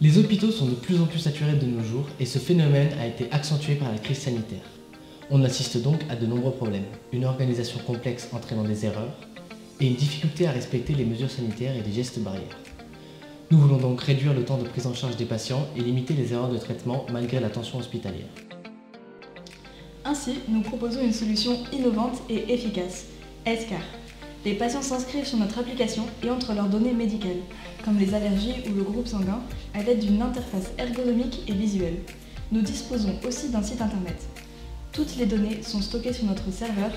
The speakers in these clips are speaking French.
Les hôpitaux sont de plus en plus saturés de nos jours et ce phénomène a été accentué par la crise sanitaire. On assiste donc à de nombreux problèmes, une organisation complexe entraînant des erreurs et une difficulté à respecter les mesures sanitaires et les gestes barrières. Nous voulons donc réduire le temps de prise en charge des patients et limiter les erreurs de traitement malgré l'attention hospitalière. Ainsi, nous proposons une solution innovante et efficace, Healthcare. Les patients s'inscrivent sur notre application et entrent leurs données médicales, comme les allergies ou le groupe sanguin, à l'aide d'une interface ergonomique et visuelle. Nous disposons aussi d'un site internet. Toutes les données sont stockées sur notre serveur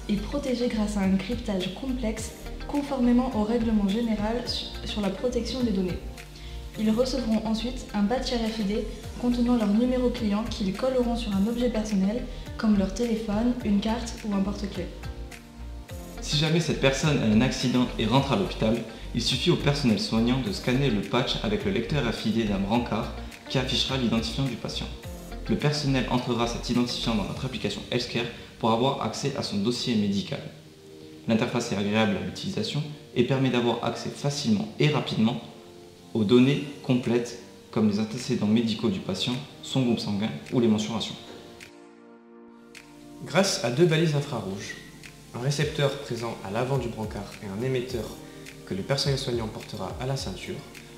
et protégées grâce à un cryptage complexe conformément au règlement général sur la protection des données. Ils recevront ensuite un badge RFID contenant leur numéro client qu'ils colleront sur un objet personnel comme leur téléphone, une carte ou un porte-clés. Si jamais cette personne a un accident et rentre à l'hôpital, il suffit au personnel soignant de scanner le patch avec le lecteur RFID d'un brancard qui affichera l'identifiant du patient. Le personnel entrera cet identifiant dans notre application Healthcare pour avoir accès à son dossier médical. L'interface est agréable à l'utilisation et permet d'avoir accès facilement et rapidement aux données complètes comme les antécédents médicaux du patient, son groupe sanguin ou les mensurations. Grâce à deux balises infrarouges, un récepteur présent à l'avant du brancard et un émetteur que le personnel soignant portera à la ceinture,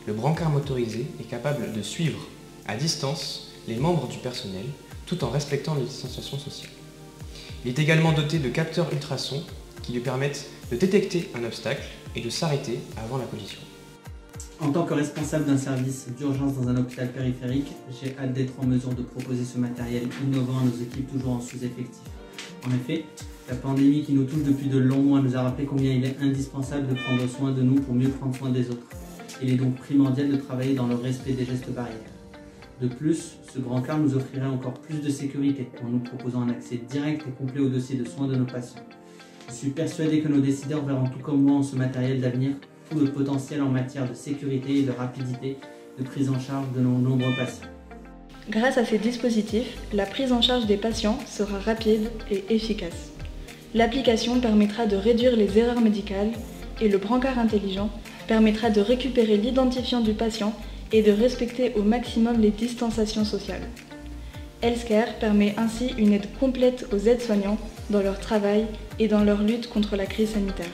le brancard motorisé est capable de suivre à distance les membres du personnel tout en respectant les distanciations sociales. Il est également doté de capteurs ultrasons qui lui permettent de détecter un obstacle et de s'arrêter avant la collision. En tant que responsable d'un service d'urgence dans un hôpital périphérique, j'ai hâte d'être en mesure de proposer ce matériel innovant à nos équipes toujours en sous-effectif. En effet, la pandémie qui nous touche depuis de longs mois nous a rappelé combien il est indispensable de prendre soin de nous pour mieux prendre soin des autres. Il est donc primordial de travailler dans le respect des gestes barrières. De plus, ce brancard nous offrirait encore plus de sécurité en nous proposant un accès direct et complet au dossier de soins de nos patients. Je suis persuadé que nos décideurs verront tout comme moi en ce matériel d'avenir tout le potentiel en matière de sécurité et de rapidité de prise en charge de nos nombreux patients. Grâce à ces dispositifs, la prise en charge des patients sera rapide et efficace. L'application permettra de réduire les erreurs médicales et le brancard intelligent permettra de récupérer l'identifiant du patient et de respecter au maximum les distanciations sociales. Healthcare permet ainsi une aide complète aux aides-soignants dans leur travail et dans leur lutte contre la crise sanitaire.